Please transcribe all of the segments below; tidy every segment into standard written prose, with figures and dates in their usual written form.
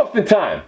Morphin time!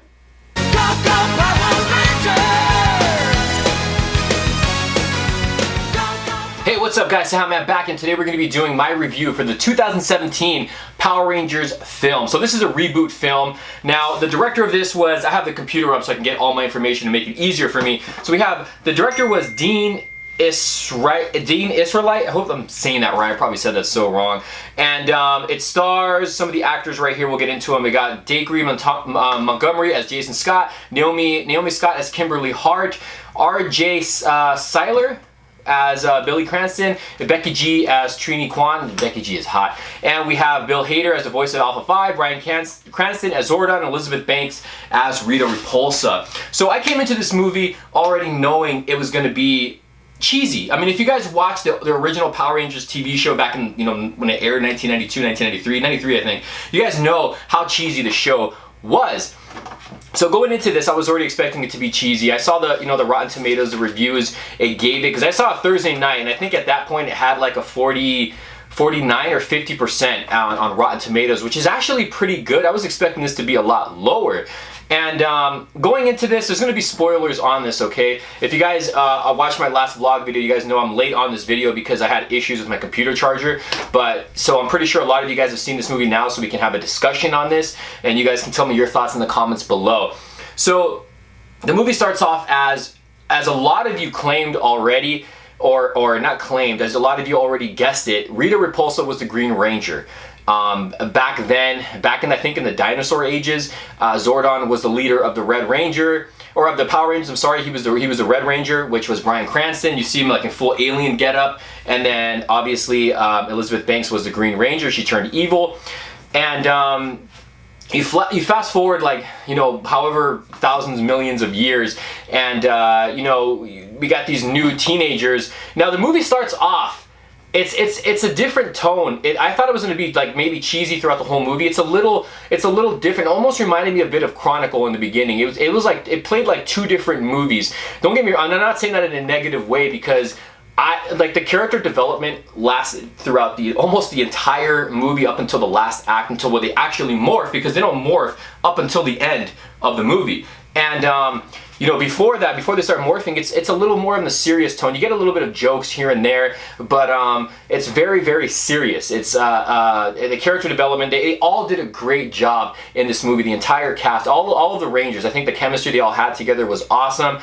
Hey, what's up guys, cejaman back, and today we're going to be doing my review for the 2017 Power Rangers film. So this is a reboot film. Now, the director of this was, I have the computer up so I can get all my information to make it easier for me. So we have, the director was Dean Israelite. I hope I'm saying that right. I probably said that so wrong. And it stars some of the actors right here. We'll get into them. We got Dacre Montgomery as Jason Scott, Naomi Scott as Kimberly Hart, R.J. Seiler as Billy Cranston, Becky G as Trini Kwan. Becky G is hot. And we have Bill Hader as the voice of Alpha 5, Bryan Cranston as Zordon, and Elizabeth Banks as Rita Repulsa. So I came into this movie already knowing it was going to be cheesy. I mean, if you guys watched the original Power Rangers TV show back in, when it aired in 1992, 1993, 93 I think, you guys know how cheesy the show was. So going into this, I was already expecting it to be cheesy. I saw the, the Rotten Tomatoes, the reviews it gave it, because I saw it Thursday night, and I think at that point it had like a 49 or 50% on Rotten Tomatoes, which is actually pretty good. I was expecting this to be a lot lower. And going into this, there's going to be spoilers on this, okay? If you guys watched my last vlog video, you guys know I'm late on this video because I had issues with my computer charger. So I'm pretty sure a lot of you guys have seen this movie now, so we can have a discussion on this, and you guys can tell me your thoughts in the comments below. So the movie starts off as a lot of you claimed already, or not claimed, as a lot of you already guessed it, Rita Repulsa was the Green Ranger. Back in I think in the dinosaur ages, Zordon was the leader of the Red Ranger, or of the Power Rangers. I'm sorry, he was the Red Ranger, which was Bryan Cranston. You see him like in full alien getup, and then obviously Elizabeth Banks was the Green Ranger. She turned evil, and you fast forward like however thousands, millions of years, and we got these new teenagers. Now the movie starts off. It's a different tone. I thought it was going to be like maybe cheesy throughout the whole movie. It's a little different. It almost reminded me a bit of Chronicle in the beginning. It was like it played like two different movies. Don't get me wrong. I'm not saying that in a negative way, because the character development lasted throughout almost the entire movie up until the last act, until where they actually morph, because they don't morph up until the end of the movie. And before that, before they start morphing, it's a little more in the serious tone. You get a little bit of jokes here and there, but it's very, very serious. It's the character development. They all did a great job in this movie. The entire cast, all of the Rangers. I think the chemistry they all had together was awesome.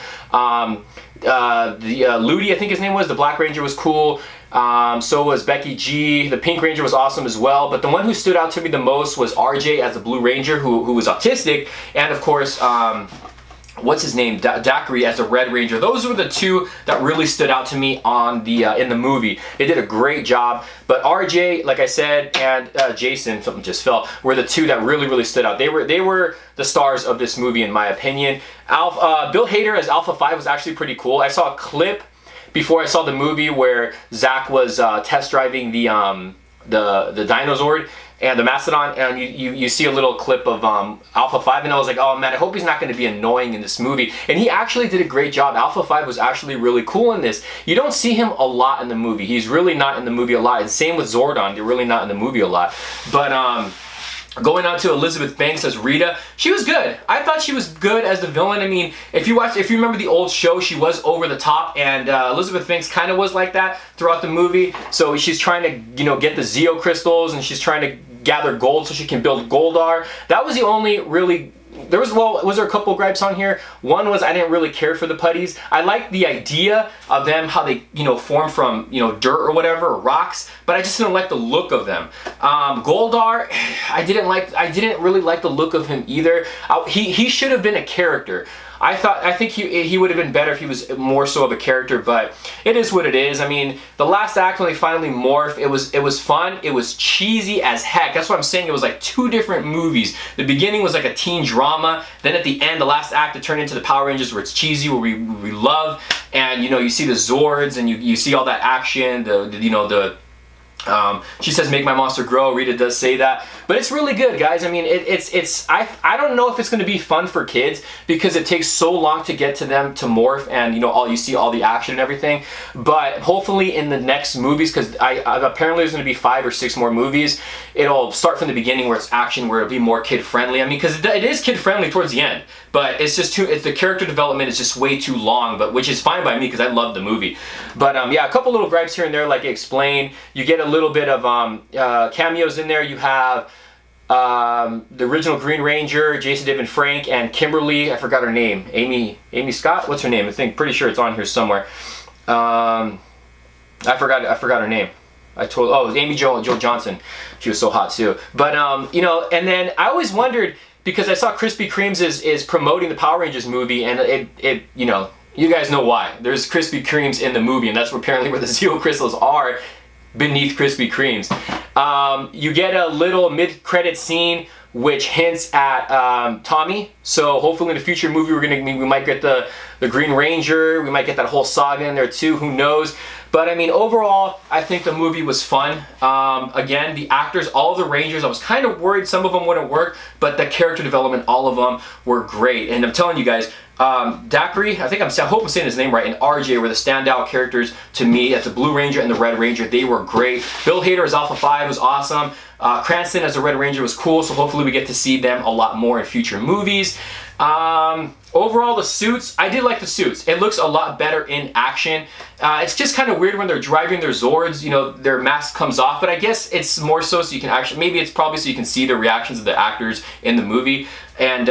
Ludi, I think his name was, the Black Ranger, was cool. So was Becky G. The Pink Ranger was awesome as well. But the one who stood out to me the most was RJ as the Blue Ranger, who was autistic, and of course, what's his name, Dacre as the Red Ranger. Those were the two that really stood out to me on in the movie. They did a great job. But RJ, like I said, and Jason, something just fell, were the two that really stood out. They were the stars of this movie, in my opinion. Bill Hader as Alpha 5 was actually pretty cool. I saw a clip before I saw the movie where Zach was test driving the Dinozord and the Mastodon, and you see a little clip of Alpha 5, and I was like, oh man, I hope he's not going to be annoying in this movie. And he actually did a great job. Alpha 5 was actually really cool in this. You don't see him a lot in the movie. He's really not in the movie a lot. And same with Zordon. They're really not in the movie a lot. But going on to Elizabeth Banks as Rita, she was good. I thought she was good as the villain. I mean, if you remember the old show, she was over the top, and Elizabeth Banks kind of was like that throughout the movie. So she's trying to, get the Zeo crystals, and she's trying to gather gold so she can build Goldar. That was the only really. Was there a couple gripes on here? One was I didn't really care for the putties. I liked the idea of them, how they, form from, dirt or whatever, or rocks, but I just didn't like the look of them. Goldar, I didn't really like the look of him either. He should have been a character. I think he would have been better if he was more so of a character, but it is what it is. I mean, the last act when they finally morph, it was fun. It was cheesy as heck. That's what I'm saying. It was like two different movies. The beginning was like a teen drama. Then at the end, the last act, it turned into the Power Rangers, where it's cheesy, where we love, and you see the Zords, and you see all that action, the She says, "Make my monster grow." Rita does say that, but it's really good, guys. I mean, I don't know if it's going to be fun for kids because it takes so long to get to them to morph, and you know, you see all the action and everything. But hopefully in the next movies, because apparently there's going to be 5 or 6 more movies, it'll start from the beginning where it's action, where it'll be more kid friendly. I mean, because it is kid friendly towards the end, but it's just the character development is just way too long. But which is fine by me because I love the movie. But yeah, a couple little gripes here and there, like I explained. You get a little bit of cameos in there. You have the original Green Ranger, Jason David Frank, and Kimberly. I forgot her name. Amy Scott. What's her name? Pretty sure it's on here somewhere. I forgot her name. It was Amy Jo Johnson. She was so hot too. But you know, and then I always wondered, because I saw Krispy Kreme's is promoting the Power Rangers movie, and it you know, you guys know why. There's Krispy Kreme's in the movie, and that's apparently where the Zeo crystals are, beneath Krispy Kreme's. You get a little mid-credit scene which hints at Tommy. So hopefully in a future movie we might get the Green Ranger. We might get that whole saga in there too. Who knows? But I mean, overall, I think the movie was fun. Again, the actors, all of the Rangers, I was kind of worried some of them wouldn't work, but the character development, all of them were great. And I'm telling you guys, Dacre, I hope I'm saying his name right, and RJ were the standout characters to me. As the Blue Ranger and the Red Ranger, they were great. Bill Hader as Alpha 5 was awesome. Cranston as the Red Ranger was cool, so hopefully we get to see them a lot more in future movies. Overall, the suits, I did like the suits. It looks a lot better in action. It's just kind of weird when they're driving their Zords, you know, their mask comes off, but I guess it's more so you can actually, maybe it's probably so you can see the reactions of the actors in the movie. And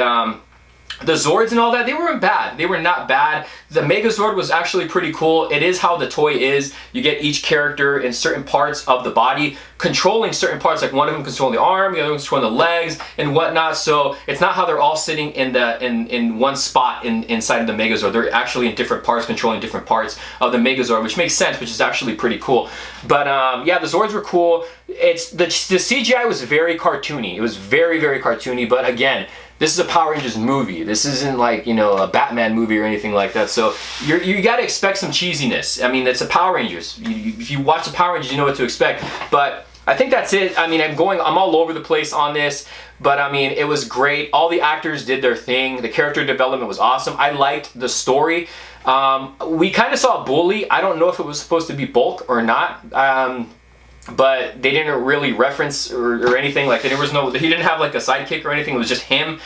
the Zords and all that, they weren't bad. They were not bad. The Megazord was actually pretty cool. It is how the toy is. You get each character in certain parts of the body, controlling certain parts, like one of them controlling the arm, the other one's controlling the legs and whatnot. So it's not how they're all sitting in one spot inside of the Megazord. They're actually in different parts, controlling different parts of the Megazord, which makes sense, which is actually pretty cool. But yeah, the Zords were cool. The CGI was very cartoony. It was very, very cartoony, but again, this is a Power Rangers movie. This isn't like, you know, a Batman movie or anything like that. So you got to expect some cheesiness. I mean, it's a Power Rangers. If you watch the Power Rangers, you know what to expect. But I think that's it. I mean, I'm all over the place on this. But I mean, it was great. All the actors did their thing. The character development was awesome. I liked the story. We kind of saw Bully. I don't know if it was supposed to be Bulk or not. But they didn't really reference or anything. Like, he didn't have like a sidekick or anything. It was just him.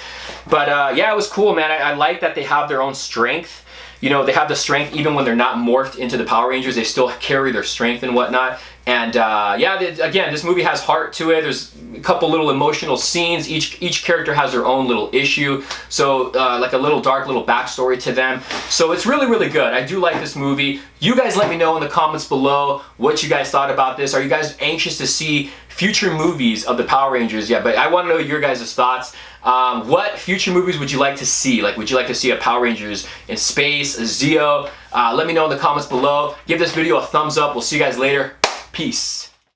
But yeah, it was cool, man. I like that they have their own strength. You know, they have the strength even when they're not morphed into the Power Rangers. They still carry their strength and whatnot. And yeah, again, this movie has heart to it. There's a couple little emotional scenes. Each character has their own little issue. So like a little dark little backstory to them. So it's really, really good. I do like this movie. You guys let me know in the comments below what you guys thought about this. Are you guys anxious to see future movies of the Power Rangers? Yeah, but I want to know your guys' thoughts. What future movies would you like to see? Like, would you like to see a Power Rangers in space, a Zeo? Let me know in the comments below. Give this video a thumbs up. We'll see you guys later. Peace.